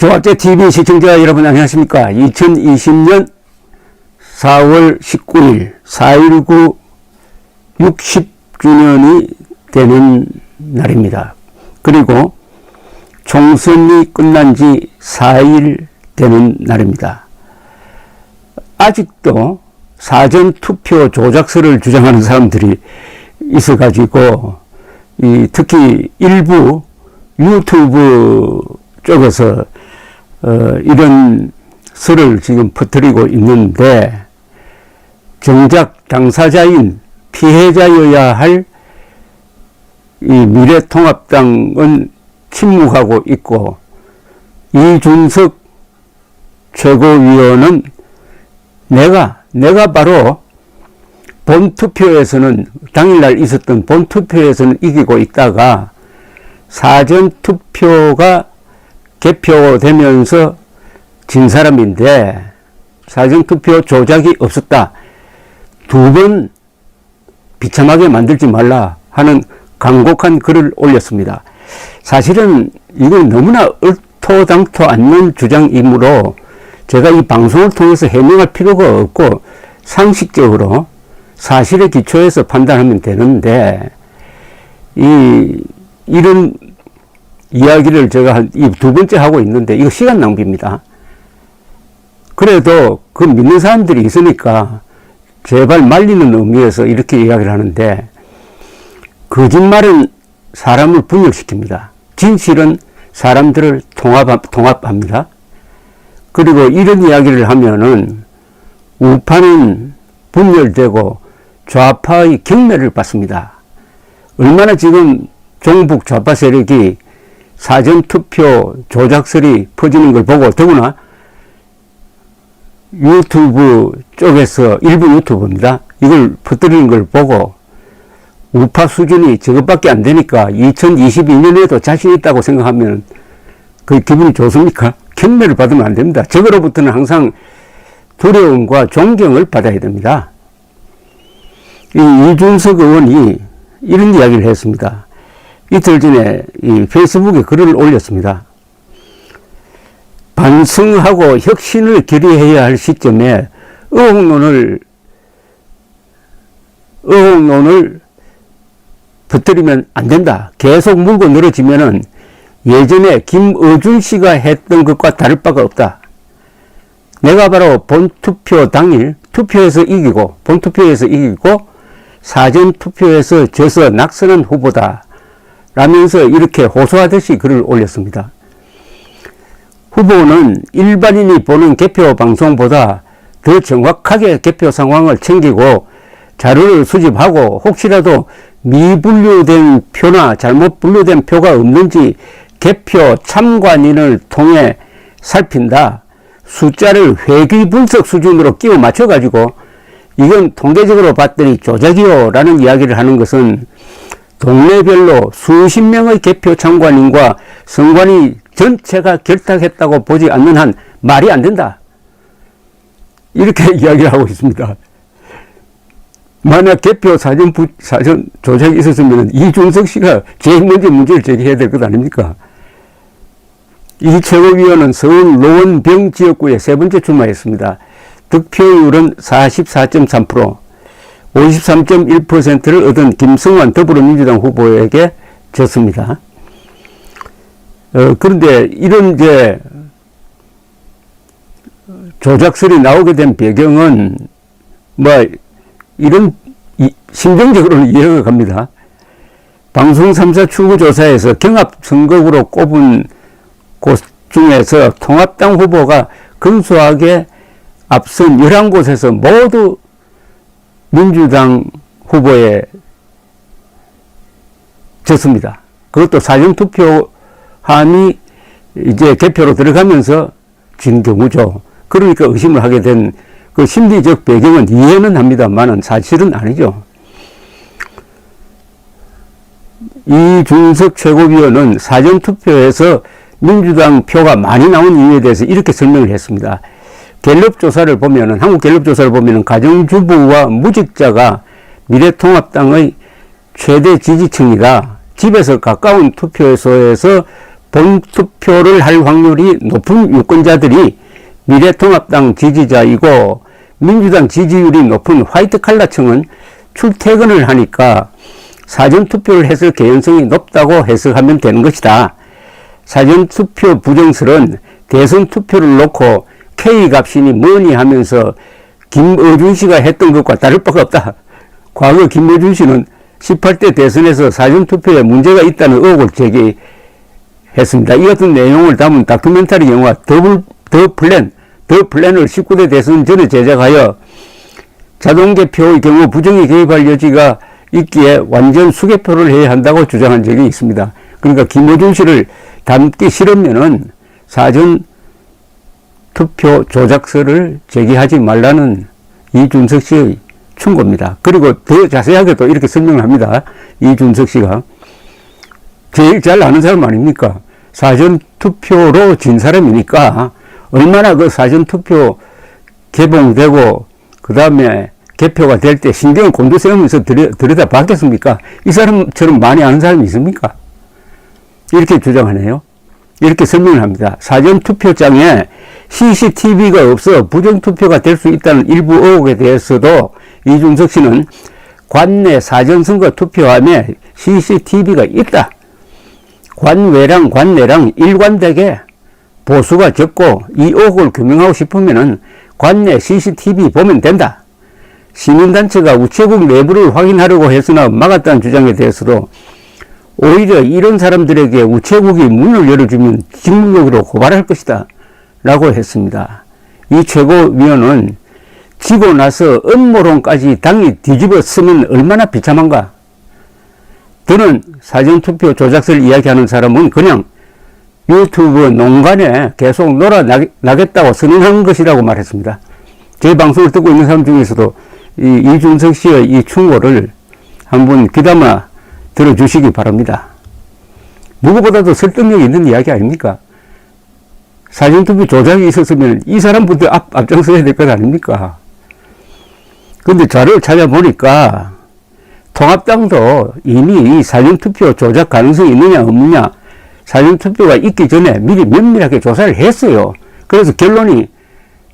조합제TV 시청자 여러분 안녕하십니까. 2020년 4월 19일 4.19 60주년이 되는 날입니다. 그리고 총선이 끝난 지 4일 되는 날입니다. 아직도 사전투표 조작설을 주장하는 사람들이 있어가지고 특히 일부 유튜브 쪽에서 이런 설을 지금 퍼뜨리고 있는데, 정작 당사자인 피해자여야 할 이 미래통합당은 침묵하고 있고, 이준석 최고위원은 내가 바로 본투표에서는, 당일날 있었던 본투표에서는 이기고 있다가 사전투표가 개표되면서 진 사람인데 사전투표 조작이 없었다. 두 번 비참하게 만들지 말라 하는 간곡한 글을 올렸습니다. 사실은 이건 너무나 얼토당토 않는 주장이므로 제가 이 방송을 통해서 해명할 필요가 없고 상식적으로 사실에 기초해서 판단하면 되는데, 이런 이야기를 제가 이 두 번째 하고 있는데 이거 시간 낭비입니다. 그래도 그 믿는 사람들이 있으니까 제발 말리는 의미에서 이렇게 이야기를 하는데, 거짓말은 사람을 분열시킵니다. 진실은 사람들을 통합합니다. 그리고 이런 이야기를 하면은 우파는 분열되고 좌파의 경멸을 받습니다. 얼마나 지금 종북 좌파 세력이 사전투표 조작설이 퍼지는 걸 보고, 더구나 유튜브 쪽에서, 일부 유튜브입니다, 이걸 퍼뜨리는 걸 보고 우파 수준이 저것밖에 안 되니까 2022년에도 자신 있다고 생각하면 그 기분이 좋습니까? 경멸을 받으면 안 됩니다. 저거로부터는 항상 두려움과 존경을 받아야 됩니다. 이준석 의원이 이런 이야기를 했습니다. 이틀 전에 이 페이스북에 글을 올렸습니다. 반성하고 혁신을 결의해야 할 시점에 의혹론을 퍼뜨리면 안 된다. 계속 물고 늘어지면은 예전에 김어준 씨가 했던 것과 다를 바가 없다. 내가 바로 본투표 당일 투표에서 이기고, 본투표에서 이기고 사전투표에서 져서 낙선한 후보다 라면서 이렇게 호소하듯이 글을 올렸습니다. 후보는 일반인이 보는 개표 방송보다 더 정확하게 개표 상황을 챙기고 자료를 수집하고, 혹시라도 미분류된 표나 잘못 분류된 표가 없는지 개표 참관인을 통해 살핀다. 숫자를 회귀 분석 수준으로 끼워 맞춰가지고 이건 통계적으로 봤더니 조작이요 라는 이야기를 하는 것은 동네별로 수십 명의 개표 참관인과 선관위 전체가 결탁했다고 보지 않는 한 말이 안 된다. 이렇게 이야기를 하고 있습니다. 만약 개표 사전 조작이 있었으면 이준석 씨가 제일 먼저 문제를 제기해야 될 것 아닙니까? 이 최고위원은 서울 노원병 지역구에 세 번째 출마했습니다. 득표율은 44.3%, 53.1%를 얻은 김성환 더불어민주당 후보에게 졌습니다. 그런데 이런 조작설이 나오게 된 배경은 이런 심정적으로는 이해가 갑니다. 방송 3사 출구조사에서 경합선거구로 꼽은 곳 중에서 통합당 후보가 근소하게 앞선 11곳에서 모두 민주당 후보에 졌습니다. 그것도 사전투표함이 이제 개표로 들어가면서 진 경우죠. 그러니까 의심을 하게 된 그 심리적 배경은 이해는 합니다만은 사실은 아니죠. 이준석 최고위원은 사전투표에서 민주당 표가 많이 나온 이유에 대해서 이렇게 설명을 했습니다. 갤럽 조사를 보면은, 한국 갤럽 조사를 보면은 가정주부와 무직자가 미래통합당의 최대 지지층이다. 집에서 가까운 투표소에서 본투표를 할 확률이 높은 유권자들이 미래통합당 지지자이고 민주당 지지율이 높은 화이트 칼라층은 출퇴근을 하니까 사전투표를 했을 개연성이 높다고 해석하면 되는 것이다. 사전투표 부정설은 대선투표를 놓고 K값이니 뭐니 하면서 김어준 씨가 했던 것과 다를 바가 없다. 과거 김어준 씨는 18대 대선에서 사전투표에 문제가 있다는 의혹을 제기했습니다. 이 같은 내용을 담은 다큐멘터리 영화 더 플랜을 19대 대선 전에 제작하여 자동개표의 경우 부정이 개입할 여지가 있기에 완전 수개표를 해야 한다고 주장한 적이 있습니다. 그러니까 김어준 씨를 닮기 싫으면은 사전투표 조작설을 제기하지 말라는 이준석 씨의 충고입니다. 그리고 더 자세하게 또 이렇게 설명을 합니다. 이준석 씨가 제일 잘 아는 사람 아닙니까? 사전투표로 진 사람이니까 얼마나 그 사전투표 개봉되고 그 다음에 개표가 될 때 신경을 곤두세우면서 들여다 봤겠습니까? 이 사람처럼 많이 아는 사람이 있습니까? 이렇게 주장하네요. 이렇게 설명을 합니다. 사전투표장에 CCTV가 없어 부정투표가 될 수 있다는 일부 의혹에 대해서도 이준석 씨는 관내 사전선거 투표함에 CCTV가 있다. 관외랑 관내랑 일관되게 보수가 적고 이 의혹을 규명하고 싶으면은 관내 CCTV 보면 된다. 시민단체가 우체국 내부를 확인하려고 했으나 막았다는 주장에 대해서도 오히려 이런 사람들에게 우체국이 문을 열어주면 직무적으로 고발할 것이다 라고 했습니다. 이 최고위원은 지고 나서 음모론까지 당이 뒤집어 쓰면 얼마나 비참한가. 저는 사전투표 조작설 이야기하는 사람은 그냥 유튜브 농간에 계속 놀아나겠다고 선언한 것이라고 말했습니다. 제 방송을 듣고 있는 사람 중에서도 이준석 씨의 이 충고를 한번 귀담아 들어주시기 바랍니다. 누구보다도 설득력 있는 이야기 아닙니까? 사전투표 조작이 있었으면 이 사람부터 앞장서야 될 것 아닙니까? 근데 자료를 찾아보니까 통합당도 이미 이 사전투표 조작 가능성이 있느냐 없느냐 사전투표가 있기 전에 미리 면밀하게 조사를 했어요. 그래서 결론이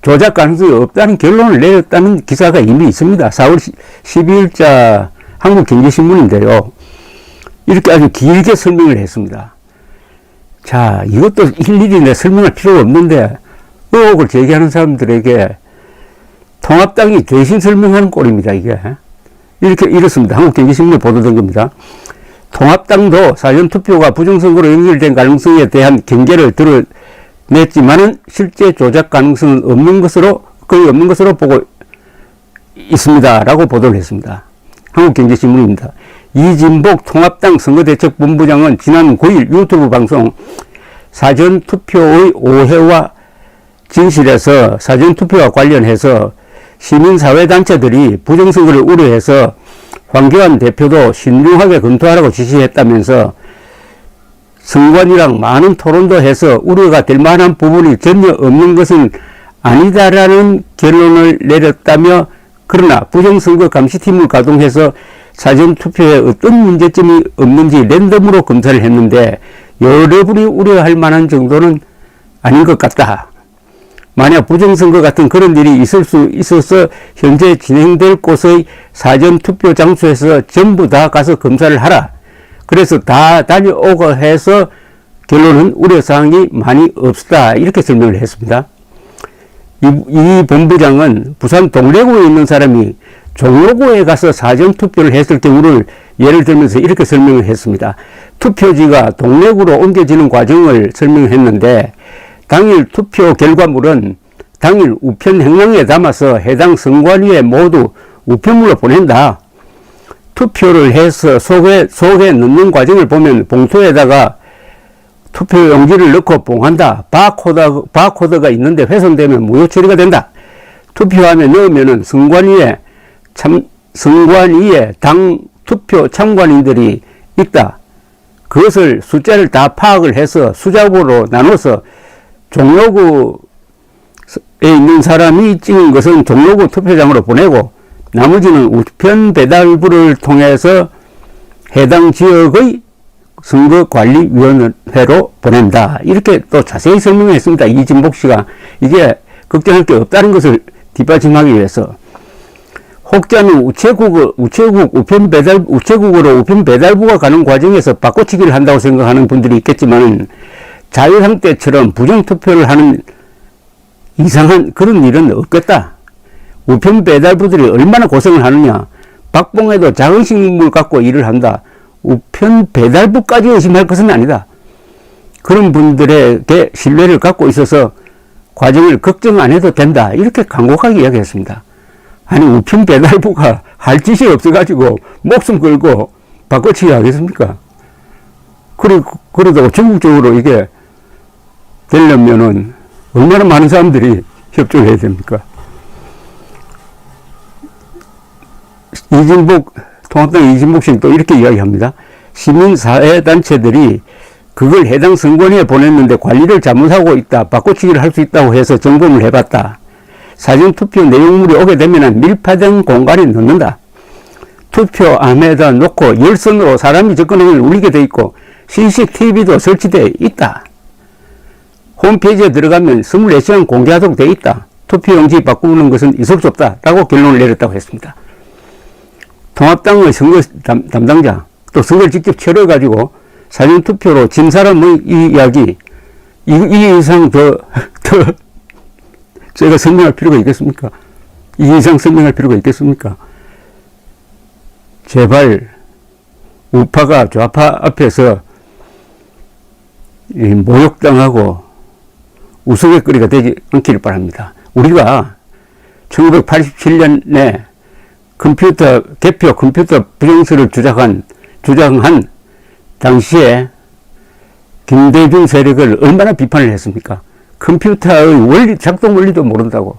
조작 가능성이 없다는 결론을 내렸다는 기사가 이미 있습니다. 4월 12일자 한국경제신문인데요. 이렇게 아주 길게 설명을 했습니다. 자, 이것도 일일이 내 설명할 필요가 없는데 의혹을 제기하는 사람들에게 통합당이 대신 설명하는 꼴입니다. 이게 이렇습니다. 한국경제신문에 보도된 겁니다. 통합당도 사전투표가 부정선거로 연결된 가능성에 대한 경계를 드러냈지만은 실제 조작 가능성은 거의 없는 것으로 보고 있습니다. 라고 보도를 했습니다. 한국경제신문입니다. 이진복 통합당 선거대책본부장은 지난 9일 유튜브 방송 사전투표의 오해와 진실에서 사전투표와 관련해서 시민사회단체들이 부정선거를 우려해서 황교안 대표도 신중하게 검토하라고 지시했다면서 선관위랑 많은 토론도 해서 우려가 될 만한 부분이 전혀 없는 것은 아니다라는 결론을 내렸다며 그러나 부정선거 감시팀을 가동해서 사전투표에 어떤 문제점이 없는지 랜덤으로 검사를 했는데 여러분이 우려할 만한 정도는 아닌 것 같다. 만약 부정선거 같은 그런 일이 있을 수 있어서 현재 진행될 곳의 사전투표 장소에서 전부 다 가서 검사를 하라. 그래서 다 다녀오고 해서 결론은 우려사항이 많이 없다. 이렇게 설명을 했습니다. 이 본부장은 부산 동래구에 있는 사람이 종로구에 가서 사전투표를 했을 경우를 예를 들면서 이렇게 설명을 했습니다. 투표지가 동래구로 옮겨지는 과정을 설명했는데 당일 투표 결과물은 당일 우편 행랑에 담아서 해당 선관위에 모두 우편물로 보낸다. 투표를 해서 속에 넣는 과정을 보면 봉투에다가 투표용지를 넣고 봉한다. 바코드가 있는데 훼손되면 무효 처리가 된다. 투표함에 넣으면은 선관위에 당 투표 참관인들이 있다. 그것을 숫자를 다 파악을 해서 수작으로 나눠서 종로구에 있는 사람이 찍은 것은 종로구 투표장으로 보내고 나머지는 우편 배달부를 통해서 해당 지역의 선거관리위원회로 보낸다. 이렇게 또 자세히 설명했습니다. 이진복 씨가. 이게 걱정할 게 없다는 것을 뒷받침하기 위해서. 혹자는 우체국으로 우편 배달부가 가는 과정에서 바꿔치기를 한다고 생각하는 분들이 있겠지만, 자유당 때처럼 부정투표를 하는 이상한 그런 일은 없겠다. 우편 배달부들이 얼마나 고생을 하느냐. 박봉에도 자긍심을 갖고 일을 한다. 우편 배달부까지 의심할 것은 아니다. 그런 분들에게 신뢰를 갖고 있어서 과정을 걱정 안 해도 된다. 이렇게 간곡하게 이야기했습니다. 아니, 우편 배달부가 할 짓이 없어가지고 목숨 걸고 바꿔치기 하겠습니까? 그래도 전국적으로 이게 되려면은 얼마나 많은 사람들이 협조를 해야 됩니까? 통합당 이진복 씨는 또 이렇게 이야기합니다. 시민사회단체들이 그걸 해당 선관위에 보냈는데 관리를 잘못하고 있다. 바꿔치기를 할 수 있다고 해서 점검을 해봤다. 사전투표 내용물이 오게 되면 밀폐된 공간에 넣는다. 투표함에다 놓고 열선으로 사람이 접근하면 울리게 돼 있고 CCTV도 설치되어 있다. 홈페이지에 들어가면 24시간 공개하도록 되어 있다. 투표용지 바꾸는 것은 있을 수 없다. 라고 결론을 내렸다고 했습니다. 통합당의 선거 담당자, 또 선거를 직접 치러가지고 사전투표로 진 사람의 이 이야기, 이 이상 제가 설명할 필요가 있겠습니까? 이 이상 설명할 필요가 있겠습니까? 제발 우파가 좌파 앞에서 모욕당하고 우스갯거리가 되지 않기를 바랍니다. 우리가 1987년에 개표 컴퓨터 부정설을 주장한 당시에 김대중 세력을 얼마나 비판을 했습니까? 컴퓨터의 작동 원리도 모른다고.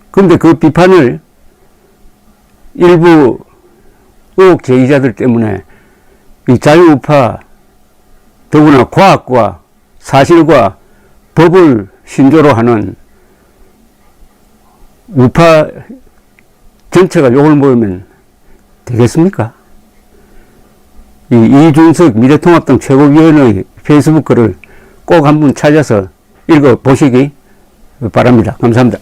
그런데 그 비판을 일부 의혹 제기자들 때문에 이 자유우파, 더구나 과학과 사실과 법을 신조로 하는 우파 전체가 욕을 먹으면 되겠습니까? 이준석 미래통합당 최고위원의 페이스북 글을 꼭 한번 찾아서 읽어보시기 바랍니다. 감사합니다.